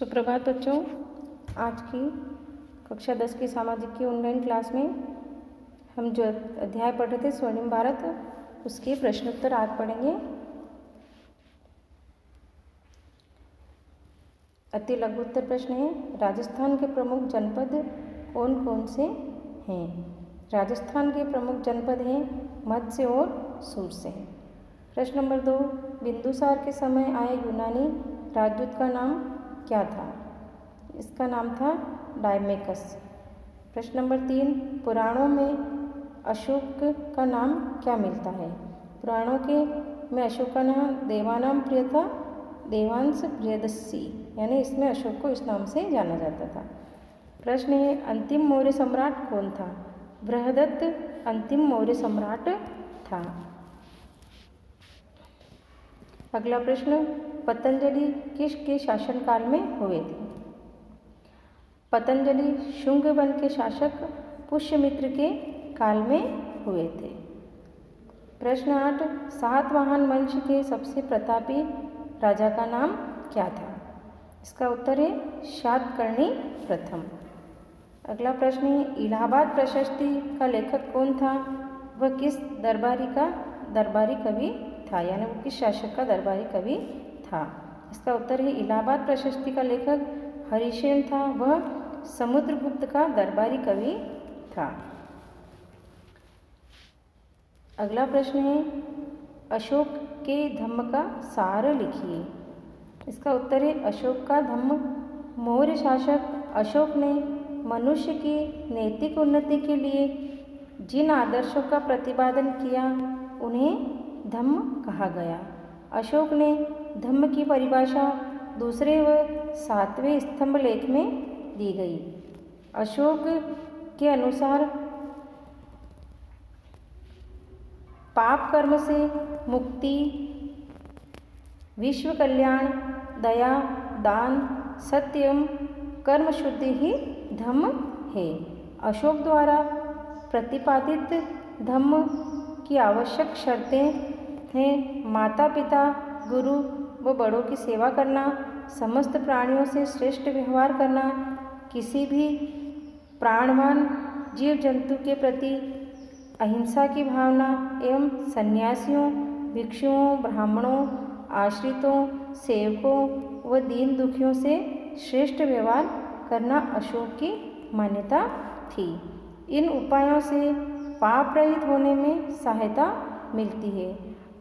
सुप्रभात बच्चों। आज की कक्षा 10 की सामाजिक की ऑनलाइन क्लास में हम जो अध्याय पढ़ रहे थे स्वर्णिम भारत, उसके प्रश्नोत्तर आज पढ़ेंगे। अति लघु उत्तर प्रश्न है, राजस्थान के प्रमुख जनपद कौन कौन से हैं? राजस्थान के प्रमुख जनपद हैं मत्स्य और सूरसेन। प्रश्न नंबर 2, बिंदुसार के समय आए यूनानी राजदूत का नाम क्या था? इसका नाम था डायमेकस। प्रश्न नंबर 3, पुराणों में अशोक का नाम क्या मिलता है? पुराणों में अशोक का नाम देवानाम प्रियता देवांश प्रियदर्शी, यानी इसमें अशोक को इस नाम से जाना जाता था। प्रश्न है, अंतिम मौर्य सम्राट कौन था? बृहदत्त अंतिम मौर्य सम्राट था। अगला प्रश्न, पतंजलि किसके शासनकाल में हुए थे? पतंजलि शुंग वंश के शासक पुष्यमित्र के काल में हुए थे। प्रश्न 8, सातवाहन वंश के सबसे प्रतापी राजा का नाम क्या था? इसका उत्तर है शातकर्णी प्रथम। अगला प्रश्न है, इलाहाबाद प्रशस्ति का लेखक कौन था? वह किस दरबारी कवि था, यानी वो किस शासक का दरबारी कवि था? इसका उत्तर है इलाहाबाद प्रशस्ति का लेखक हरिसेन था। वह समुद्रगुप्त का दरबारी कवि था। अगला प्रश्न है, अशोक के धम्म का सार लिखिए। इसका उत्तर है अशोक का धम्म। मौर्य शासक अशोक ने मनुष्य की नैतिक उन्नति के लिए जिन आदर्शों का प्रतिपादन किया उन्हें धम्म कहा गया। अशोक ने धम्म की परिभाषा दूसरे व 7वें स्तंभ लेख में दी गई। अशोक के अनुसार पाप कर्म से मुक्ति, विश्व कल्याण, दया, दान, सत्य एवं कर्म शुद्धि ही धम्म है। अशोक द्वारा प्रतिपादित धम्म की आवश्यक शर्तें हैं माता पिता, गुरु व बड़ों की सेवा करना, समस्त प्राणियों से श्रेष्ठ व्यवहार करना, किसी भी प्राणवान जीव जंतु के प्रति अहिंसा की भावना एवं सन्यासियों, भिक्षुओं, ब्राह्मणों, आश्रितों, सेवकों व दीन दुखियों से श्रेष्ठ व्यवहार करना अशोक की मान्यता थी। इन उपायों से पाप रहित होने में सहायता मिलती है।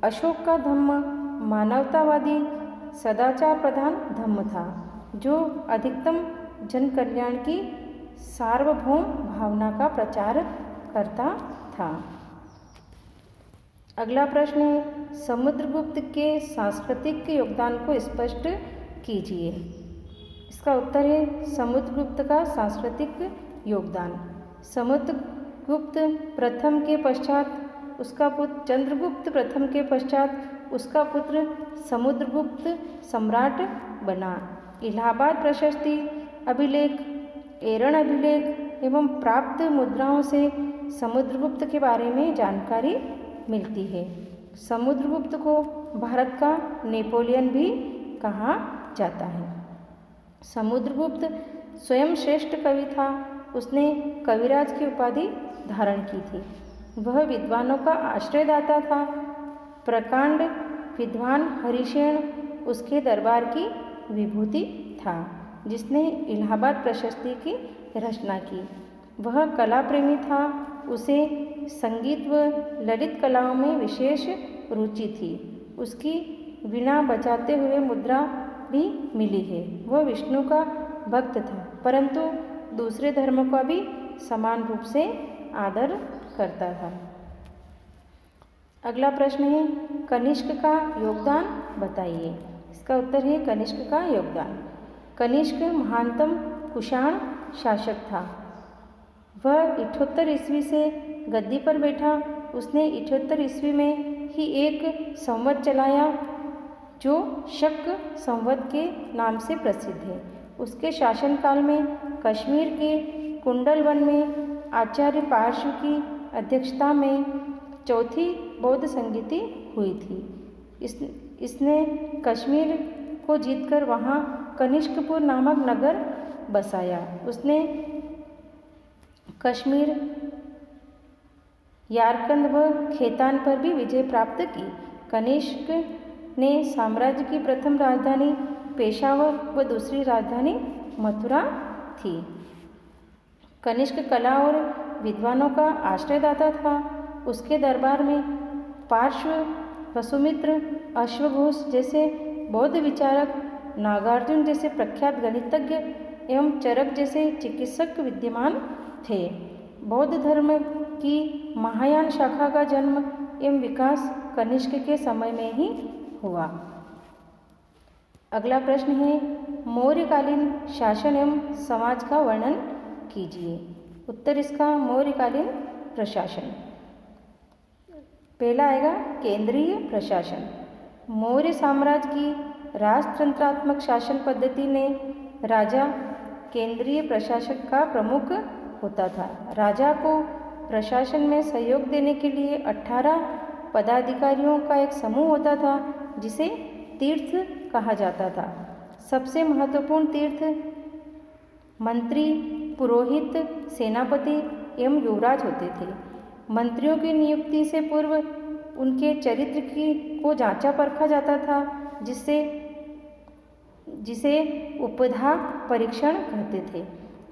अशोक का धम्म मानवतावादी सदाचार प्रधान धम्म था, जो अधिकतम जन कल्याण की सार्वभौम भावना का प्रचार करता था। अगला प्रश्न है, समुद्रगुप्त के सांस्कृतिक योगदान को स्पष्ट कीजिए। इसका उत्तर है समुद्रगुप्त का सांस्कृतिक योगदान। समुद्रगुप्त प्रथम के पश्चात उसका पुत्र चंद्रगुप्त प्रथम के पश्चात उसका पुत्र समुद्रगुप्त सम्राट बना। इलाहाबाद प्रशस्ति, अभिलेख, एरण अभिलेख एवं प्राप्त मुद्राओं से समुद्रगुप्त के बारे में जानकारी मिलती है। समुद्रगुप्त को भारत का नेपोलियन भी कहा जाता है। समुद्रगुप्त स्वयं श्रेष्ठ कवि था। उसने कविराज की उपाधि धारण की थी। वह विद्वानों का आश्रयदाता था। प्रकांड विद्वान हरिसेन उसके दरबार की विभूति था, जिसने इलाहाबाद प्रशस्ति की रचना की। वह कला प्रेमी था। उसे संगीत व ललित कलाओं में विशेष रुचि थी। उसकी वीणा बजाते हुए मुद्रा भी मिली है। वह विष्णु का भक्त था, परंतु दूसरे धर्मों का भी समान रूप से आदर करता था। अगला प्रश्न है, कनिष्क का योगदान बताइए। इसका उत्तर है कनिष्क का योगदान। कनिष्क महानतम कुषाण शासक था। वह 78 ईस्वी से गद्दी पर बैठा। उसने 78 ईस्वी में ही एक संवत चलाया जो शक संवत के नाम से प्रसिद्ध है। उसके शासनकाल में कश्मीर के कुंडल वन में आचार्य पार्श्व की अध्यक्षता में चौथी बौद्ध संगीति हुई थी। इसने कश्मीर को जीतकर वहाँ कनिष्कपुर नामक नगर बसाया। उसने कश्मीर, यारकंद व खेतान पर भी विजय प्राप्त की। कनिष्क ने साम्राज्य की प्रथम राजधानी पेशावर व दूसरी राजधानी मथुरा थी। कनिष्क कला और विद्वानों का आश्रयदाता था। उसके दरबार में पार्श्व, वसुमित्र, अश्वघोष जैसे बौद्ध विचारक, नागार्जुन जैसे प्रख्यात गणितज्ञ एवं चरक जैसे चिकित्सक विद्यमान थे। बौद्ध धर्म की महायान शाखा का जन्म एवं विकास कनिष्क के समय में ही हुआ। अगला प्रश्न है, मौर्यकालीन शासन एवं समाज का वर्णन कीजिए। उत्तर इसका मौर्यकालीन प्रशासन। पहला आएगा केंद्रीय प्रशासन। मौर्य साम्राज्य की राजतंत्रात्मक शासन पद्धति ने राजा केंद्रीय प्रशासक का प्रमुख होता था। राजा को प्रशासन में सहयोग देने के लिए 18 पदाधिकारियों का एक समूह होता था जिसे तीर्थ कहा जाता था। सबसे महत्वपूर्ण तीर्थ मंत्री, पुरोहित, सेनापति एवं युवराज होते थे। मंत्रियों की नियुक्ति से पूर्व उनके चरित्र को जांचा परखा जाता था, जिसे उपधा परीक्षण कहते थे।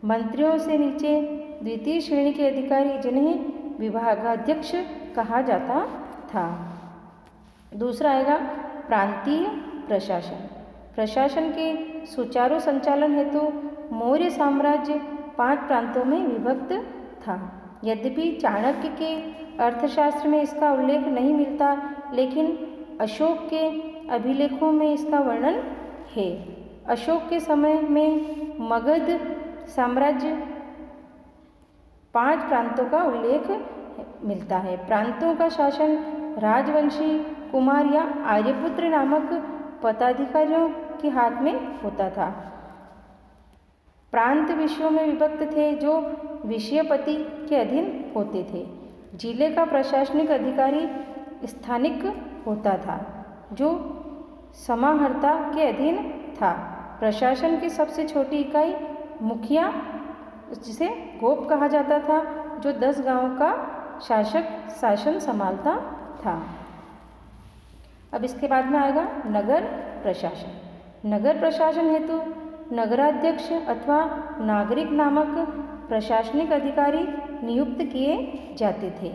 मंत्रियों से नीचे द्वितीय श्रेणी के अधिकारी, जिन्हें विभागाध्यक्ष कहा जाता था। दूसरा आएगा प्रांतीय प्रशासन। प्रशासन के सुचारू संचालन हेतु मौर्य साम्राज्य 5 प्रांतों में विभक्त था। यद्यपि चाणक्य के अर्थशास्त्र में इसका उल्लेख नहीं मिलता, लेकिन अशोक के अभिलेखों में इसका वर्णन है। अशोक के समय में मगध साम्राज्य 5 प्रांतों का उल्लेख मिलता है। प्रांतों का शासन राजवंशी कुमार या आर्यपुत्र नामक पदाधिकारियों के हाथ में होता था। प्रांत विषयों में विभक्त थे जो विषयपति के अधीन होते थे। जिले का प्रशासनिक अधिकारी स्थानिक होता था जो समाहर्ता के अधीन था। प्रशासन की सबसे छोटी इकाई मुखिया, जिसे गोप कहा जाता था, जो 10 गांवों का शासन संभालता था। अब इसके बाद में आएगा नगर प्रशासन। नगर प्रशासन हेतु नगराध्यक्ष अथवा नागरिक नामक प्रशासनिक अधिकारी नियुक्त किए जाते थे।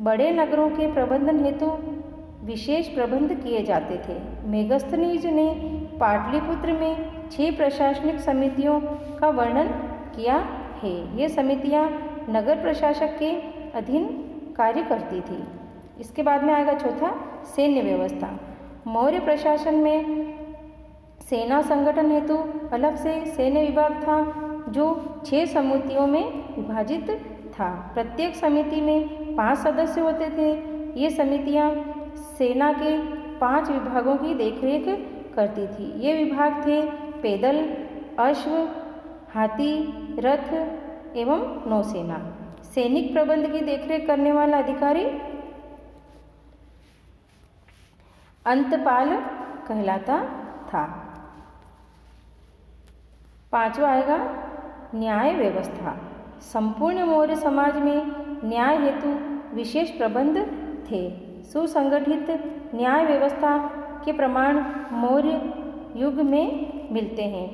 बड़े नगरों के प्रबंधन हेतु विशेष प्रबंध किए जाते थे। मेगस्थनीज ने पाटलिपुत्र में 6 प्रशासनिक समितियों का वर्णन किया है। ये समितियां नगर प्रशासक के अधीन कार्य करती थी। इसके बाद में आएगा चौथा सैन्य व्यवस्था। मौर्य प्रशासन में सेना संगठन हेतु अलग से सैन्य विभाग था जो 6 समितियों में विभाजित था। प्रत्येक समिति में 5 सदस्य होते थे। ये समितियां सेना के 5 विभागों की देखरेख करती थी। ये विभाग थे पैदल, अश्व, हाथी, रथ एवं नौसेना। सैनिक प्रबंध की देखरेख करने वाला अधिकारी अंतपाल कहलाता था। 5वां आएगा न्याय व्यवस्था। संपूर्ण मौर्य समाज में न्याय हेतु विशेष प्रबंध थे। सुसंगठित न्याय व्यवस्था के प्रमाण मौर्य युग में मिलते हैं।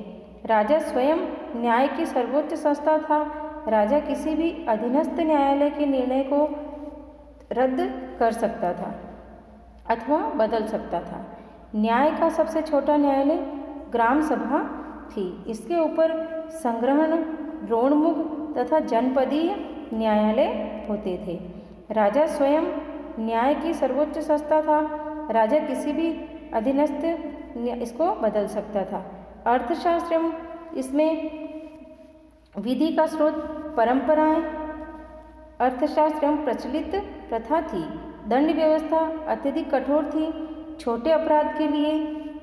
राजा स्वयं न्याय की सर्वोच्च संस्था था। राजा किसी भी अधीनस्थ न्यायालय के निर्णय को रद्द कर सकता था अथवा बदल सकता था। न्याय का सबसे छोटा न्यायालय ग्राम सभा थी। इसके ऊपर संग्रहण, रोणमुख तथा जनपदीय न्यायालय होते थे। राजा स्वयं न्याय की सर्वोच्च संस्था था। राजा किसी भी अधीनस्थ इसको बदल सकता था। अर्थशास्त्र इसमें विधि का स्रोत परंपराएं, अर्थशास्त्र प्रचलित प्रथा थी। दंड व्यवस्था अत्यधिक कठोर थी। छोटे अपराध के लिए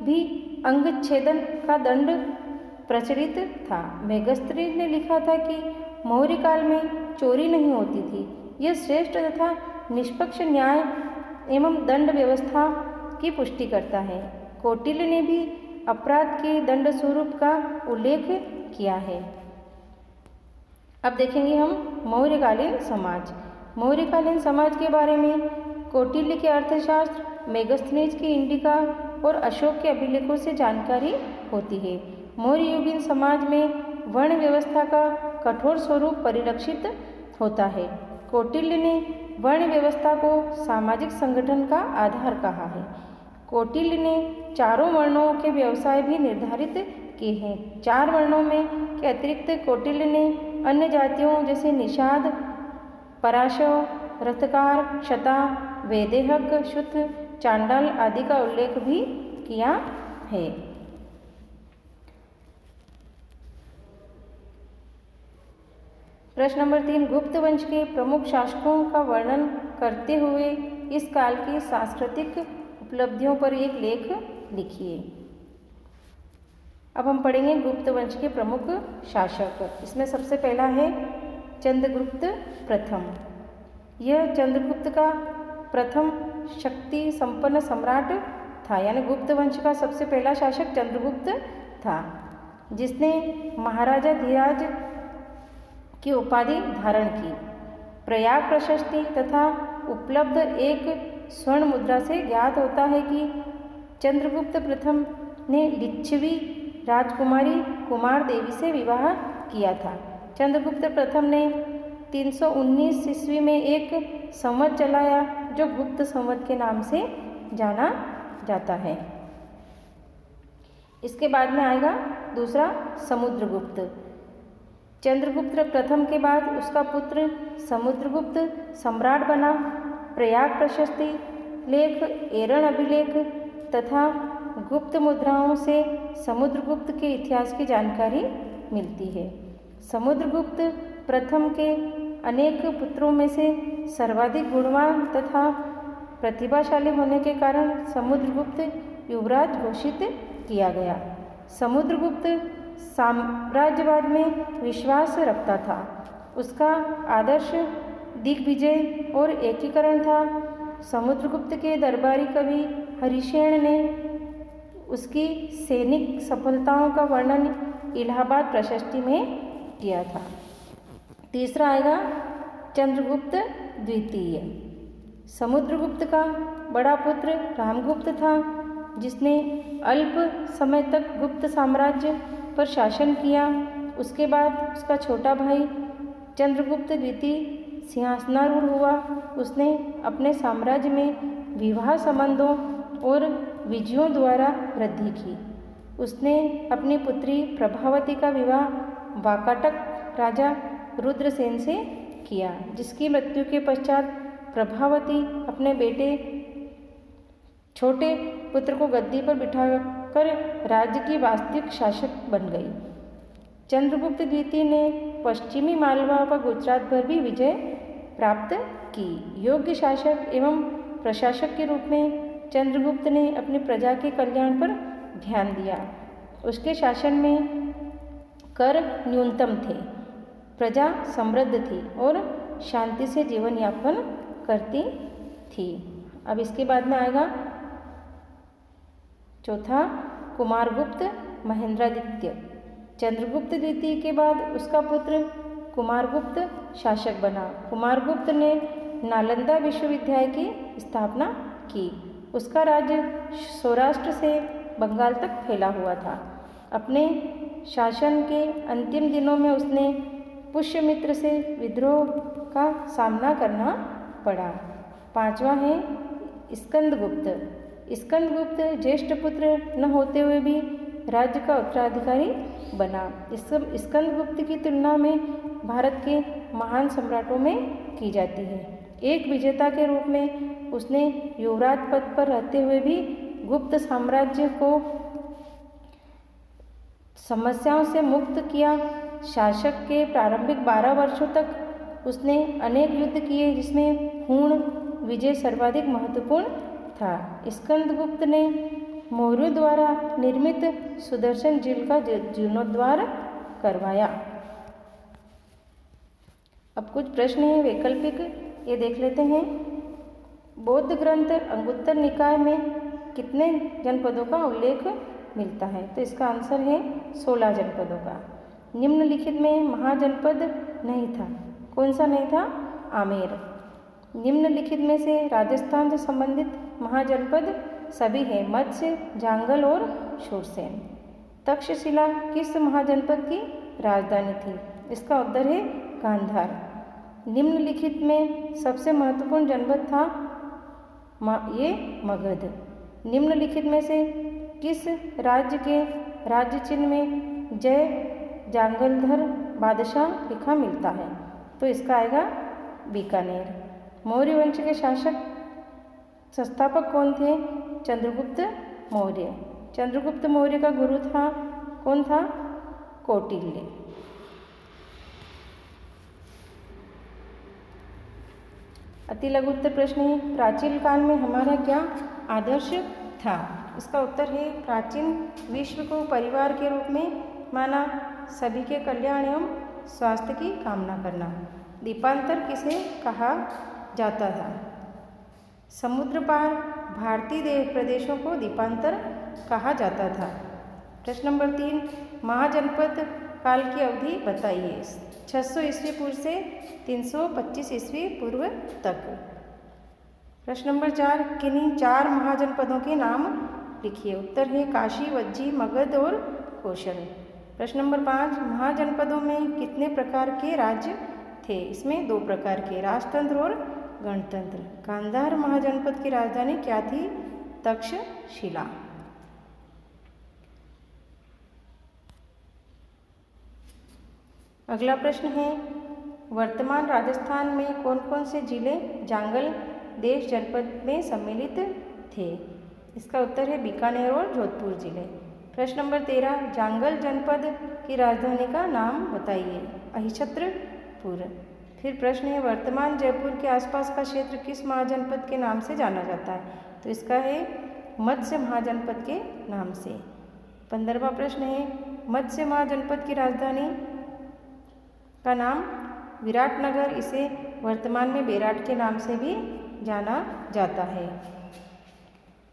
भी अंगच्छेदन का दंड प्रचलित था। मेगस्थनीज ने लिखा था कि मौर्य काल में चोरी नहीं होती थी। यह श्रेष्ठ तथा निष्पक्ष न्याय एवं दंड व्यवस्था की पुष्टि करता है। कौटिल्य ने भी अपराध के दंड स्वरूप का उल्लेख किया है। अब देखेंगे हम मौर्यकालीन समाज। मौर्यकालीन समाज के बारे में कौटिल्य के अर्थशास्त्र, मेगस्थनीज के इंडिका और अशोक के अभिलेखों से जानकारी होती है। मौर्ययुगीन समाज में वर्ण व्यवस्था का कठोर स्वरूप परिलक्षित होता है। कौटिल्य ने वर्ण व्यवस्था को सामाजिक संगठन का आधार कहा है। कौटिल्य ने चारों वर्णों के व्यवसाय भी निर्धारित किए हैं। 4 वर्णों में के अतिरिक्त कौटिल्य ने अन्य जातियों जैसे निषाद, पराशव, रथकार, क्षता, वैदेहक, शुद्ध, चांडाल आदि का उल्लेख भी किया है। प्रश्न नंबर 3, गुप्त वंश के प्रमुख शासकों का वर्णन करते हुए इस काल की सांस्कृतिक उपलब्धियों पर एक लेख लिखिए। अब हम पढ़ेंगे गुप्त वंश के प्रमुख शासक। इसमें सबसे पहला है चंद्रगुप्त प्रथम। यह चंद्रगुप्त का प्रथम शक्ति संपन्न सम्राट था, यानी गुप्त वंश का सबसे पहला शासक चंद्रगुप्त था, जिसने महाराजा धीराज की उपाधि धारण की। प्रयाग प्रशस्ति तथा उपलब्ध एक स्वर्ण मुद्रा से ज्ञात होता है कि चंद्रगुप्त प्रथम ने लिच्छवी राजकुमारी कुमार देवी से विवाह किया था। चंद्रगुप्त प्रथम ने 319 ईस्वी में एक संवत चलाया जो गुप्त संवत के नाम से जाना जाता है। इसके बाद में आएगा दूसरा समुद्रगुप्त। चंद्रगुप्त प्रथम के बाद उसका पुत्र समुद्रगुप्त सम्राट बना। प्रयाग प्रशस्ति लेख, एरण अभिलेख तथा गुप्त मुद्राओं से समुद्रगुप्त के इतिहास की जानकारी मिलती है। समुद्रगुप्त प्रथम के अनेक पुत्रों में से सर्वाधिक गुणवान तथा प्रतिभाशाली होने के कारण समुद्रगुप्त युवराज घोषित किया गया। समुद्रगुप्त साम्राज्यवाद में विश्वास रखता था। उसका आदर्श दिग्विजय और एकीकरण था। समुद्रगुप्त के दरबारी कवि हरिशेन ने उसकी सैनिक सफलताओं का वर्णन इलाहाबाद प्रशस्ति में किया था। तीसरा आएगा चंद्रगुप्त द्वितीय। समुद्रगुप्त का बड़ा पुत्र रामगुप्त था, जिसने अल्प समय तक गुप्त साम्राज्य पर शासन किया। उसके बाद उसका छोटा भाई चंद्रगुप्त द्वितीय सिंहासनारूढ़ हुआ। उसने अपने साम्राज्य में विवाह संबंधों और विजयों द्वारा वृद्धि की। उसने अपनी पुत्री प्रभावती का विवाह वाकाटक राजा रुद्रसेन से किया, जिसकी मृत्यु के पश्चात प्रभावती अपने बेटे छोटे पुत्र को गद्दी पर बिठाकर राज्य की वास्तविक शासक बन गई। चंद्रगुप्त द्वितीय ने पश्चिमी मालवा व गुजरात पर भी विजय प्राप्त की। योग्य शासक एवं प्रशासक के रूप में चंद्रगुप्त ने अपनी प्रजा के कल्याण पर ध्यान दिया। उसके शासन में कर न्यूनतम थे, प्रजा समृद्ध थी और शांति से जीवन यापन करती थी। अब इसके बाद में आएगा चौथा कुमारगुप्त महेंद्रादित्य। चंद्रगुप्त द्वितीय के बाद उसका पुत्र कुमारगुप्त शासक बना। कुमारगुप्त ने नालंदा विश्वविद्यालय की स्थापना की। उसका राज्य सौराष्ट्र से बंगाल तक फैला हुआ था। अपने शासन के अंतिम दिनों में उसने पुष्यमित्र से विद्रोह का सामना करना पड़ा। पांचवा है स्कंदगुप्त। स्कंदगुप्त ज्येष्ठ पुत्र न होते हुए भी राज्य का उत्तराधिकारी बना। स्कंदगुप्त की तुलना में भारत के महान सम्राटों में की जाती है। एक विजेता के रूप में उसने युवराज पद पर रहते हुए भी गुप्त साम्राज्य को समस्याओं से मुक्त किया। शासक के प्रारंभिक 12 वर्षों तक उसने अनेक युद्ध किए, जिसमें पूर्ण विजय सर्वाधिक महत्वपूर्ण था। स्कंदगुप्त ने मौर्यों द्वारा निर्मित सुदर्शन झील का जीर्णोद्धार करवाया। अब कुछ प्रश्न हैं वैकल्पिक, ये देख लेते हैं। बौद्ध ग्रंथ अंगुत्तर निकाय में कितने जनपदों का उल्लेख मिलता है। तो इसका आंसर है 16 जनपदों का। निम्नलिखित में महाजनपद नहीं था, कौन सा नहीं था? आमेर। निम्नलिखित में से राजस्थान से संबंधित महाजनपद सभी हैं, मत्स्य, जांगल और शूरसेन। तक्षशिला किस महाजनपद की राजधानी थी? इसका उत्तर है गांधार। निम्नलिखित में सबसे महत्वपूर्ण जनपद था ये मगध। निम्नलिखित में से किस राज्य के राज्य चिन्ह में जय जांगलधर बादशाह लिखा मिलता है? तो इसका आएगा बीकानेर। मौर्य वंश के शासक संस्थापक कौन थे? चंद्रगुप्त मौर्य। चंद्रगुप्त मौर्य का गुरु था, कौन था? कौटिल्य। अति लघु उत्तर प्रश्न है, प्राचीन काल में हमारा क्या आदर्श था? इसका उत्तर है, प्राचीन विश्व को परिवार के रूप में माना, सभी के कल्याण एवं स्वास्थ्य की कामना करना। द्वीपांतर किसे कहा जाता था? समुद्र पार भारतीय प्रदेशों को द्वीपांतर कहा जाता था। प्रश्न नंबर 3, महाजनपद काल की अवधि बताइए। 600 ईस्वी पूर्व से 325 ईस्वी पूर्व तक। प्रश्न नंबर 4, किन्हीं 4 महाजनपदों के नाम लिखिए। उत्तर है काशी, वज्जी, मगध और कौशल। प्रश्न नंबर 5, महाजनपदों में कितने प्रकार के राज्य थे? इसमें 2 प्रकार के, राजतंत्र और गणतंत्र। गांधार महाजनपद की राजधानी क्या थी? तक्षशिला। अगला प्रश्न है, वर्तमान राजस्थान में कौन कौन से जिले जांगल देश जनपद में सम्मिलित थे? इसका उत्तर है बीकानेर और जोधपुर जिले। प्रश्न नंबर 13, जांगल जनपद की राजधानी का नाम बताइए। अहिछत्रपुर। फिर प्रश्न है, वर्तमान जयपुर के आसपास का क्षेत्र किस महाजनपद के नाम से जाना जाता है? तो इसका है मत्स्य महाजनपद के नाम से। 15वां प्रश्न है, मत्स्य महाजनपद की राजधानी का नाम विराटनगर, इसे वर्तमान में बेराट के नाम से भी जाना जाता है।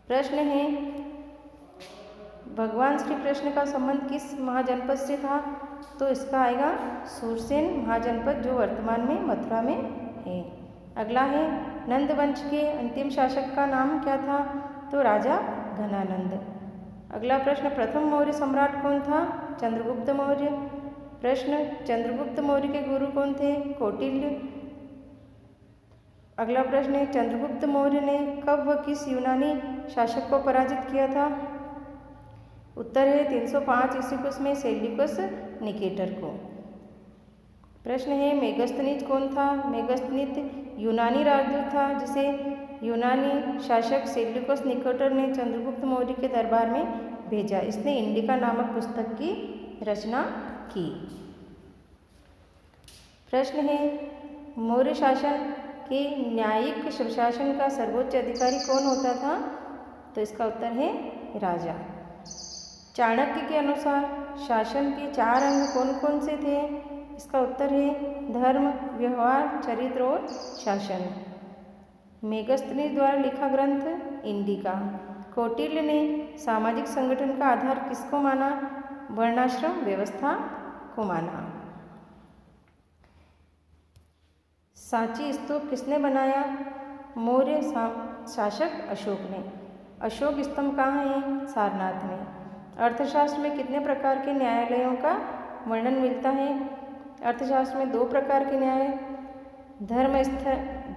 प्रश्न है, भगवान श्री कृष्ण का संबंध किस महाजनपद से था? तो इसका आएगा शूरसेन महाजनपद, जो वर्तमान में मथुरा में है। अगला है, नंद वंश के अंतिम शासक का नाम क्या था? तो राजा घनानंद। अगला प्रश्न, प्रथम मौर्य सम्राट कौन था? चंद्रगुप्त मौर्य। प्रश्न, चंद्रगुप्त मौर्य के गुरु कौन थे? कौटिल्य। अगला प्रश्न है, चंद्रगुप्त मौर्य ने कब व किस यूनानी शासक को पराजित किया था? उत्तर है 305 ईस्वी पूर्व में सेल्यूकस निकेटर को। प्रश्न है, मेगस्थनीज कौन था? मेगस्थनीज यूनानी राजदूत था, जिसे यूनानी शासक सेल्यूकस निकेटर ने चंद्रगुप्त मौर्य के दरबार में भेजा। इसने इंडिका नामक पुस्तक की रचना की। प्रश्न है, मौर्य शासन के न्यायिक शासन का सर्वोच्च अधिकारी कौन होता था? तो इसका उत्तर है राजा। चाणक्य के अनुसार शासन के 4 अंग कौन कौन से थे? इसका उत्तर है धर्म, व्यवहार, चरित्र और शासन। मेगस्थनीज द्वारा लिखा ग्रंथ इंडिका। कौटिल्य ने सामाजिक संगठन का आधार किसको माना? वर्णाश्रम व्यवस्था को माना। सांची स्तूप किसने बनाया? मौर्य शासक अशोक ने। अशोक स्तंभ कहाँ है? सारनाथ में। अर्थशास्त्र में कितने प्रकार के न्यायालयों का वर्णन मिलता है? अर्थशास्त्र में 2 प्रकार के न्याय,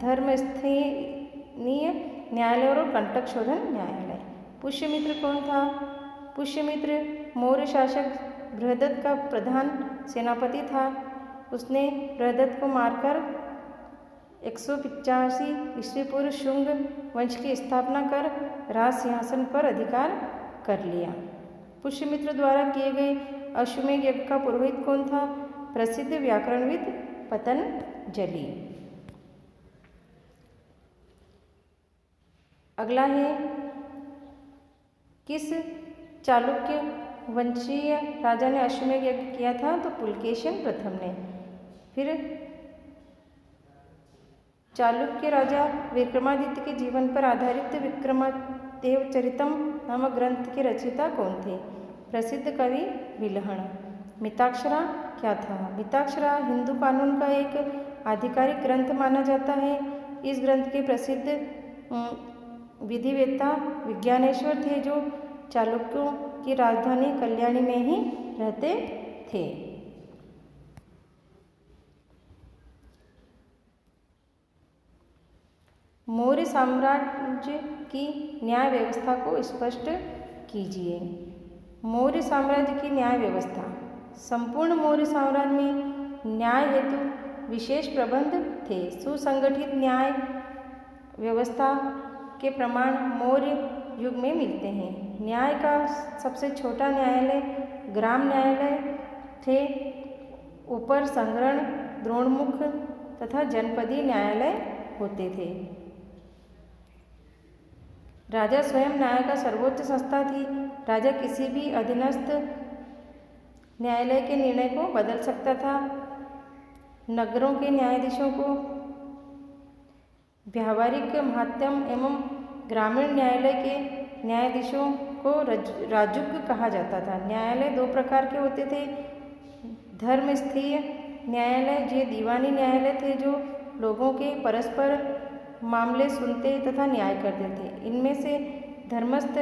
धर्मस्थनीय न्यायालय और कंटक शोधन न्यायालय। पुष्यमित्र कौन था? पुष्यमित्र मौर्य शासक बृहदत्त का प्रधान सेनापति था। उसने बृहदत्त को मारकर 185 ईस्वी पूर्व शुंग वंश की स्थापना कर राज सिंहासन पर अधिकार कर लिया। पुष्यमित्र द्वारा किए गए अश्वमेध यज्ञ का पुरोहित कौन था? प्रसिद्ध व्याकरणविद पतंजलि। अगला है, किस चालुक्य वंशीय राजा ने अश्वमेध यज्ञ किया था? तो पुलकेशिन प्रथम ने। फिर चालुक्य राजा विक्रमादित्य के जीवन पर आधारित विक्रमादेव चरितम नामक ग्रंथ के रचयिता कौन थे? प्रसिद्ध कवि विल्हण। मिताक्षरा क्या था? मिताक्षरा हिंदू कानून का एक आधिकारिक ग्रंथ माना जाता है। इस ग्रंथ के प्रसिद्ध विधिवेत्ता विज्ञानेश्वर थे, जो चालुक्यों की राजधानी कल्याणी में ही रहते थे। मौर्य साम्राज्य की न्याय व्यवस्था को स्पष्ट कीजिए। मौर्य साम्राज्य की न्याय व्यवस्था। संपूर्ण मौर्य साम्राज्य में न्याय हेतु विशेष प्रबंध थे। सुसंगठित न्याय व्यवस्था के प्रमाण मौर्य युग में मिलते हैं। न्याय का सबसे छोटा न्यायालय ग्राम न्यायालय थे। ऊपर संग्रहण, द्रोणमुख तथा जनपदीय न्यायालय होते थे। राजा स्वयं न्याय का सर्वोच्च संस्था थी। राजा किसी भी अधीनस्थ न्यायालय के निर्णय को बदल सकता था। नगरों के न्यायाधीशों को व्यावहारिक महात्म एवं ग्रामीण न्यायालय के न्यायाधीशों को राजुक कहा जाता था। न्यायालय दो प्रकार के होते थे। धर्मस्थीय न्यायालय, ये दीवानी न्यायालय थे जो लोगों के परस्पर मामले सुनते तथा न्याय करते थे। इनमें से धर्मस्थ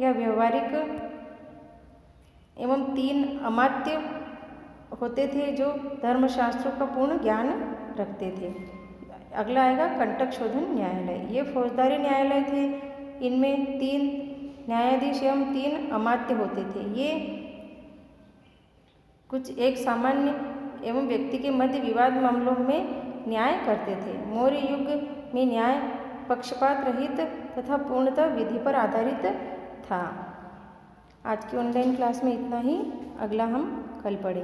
या व्यवहारिक एवं 3 अमात्य होते थे, जो धर्मशास्त्रों का पूर्ण ज्ञान रखते थे। अगला आएगा कंटक शोधन न्यायालय। ये फौजदारी न्यायालय थे। इनमें 3 न्यायाधीश एवं 3 अमात्य होते थे। ये कुछ एक सामान्य एवं व्यक्ति के मध्य विवाद मामलों में न्याय करते थे। मौर्य युग में न्याय पक्षपात रहित तथा पूर्णतः विधि पर आधारित था। आज की ऑनलाइन क्लास में इतना ही। अगला हम कल पढ़ेंगे।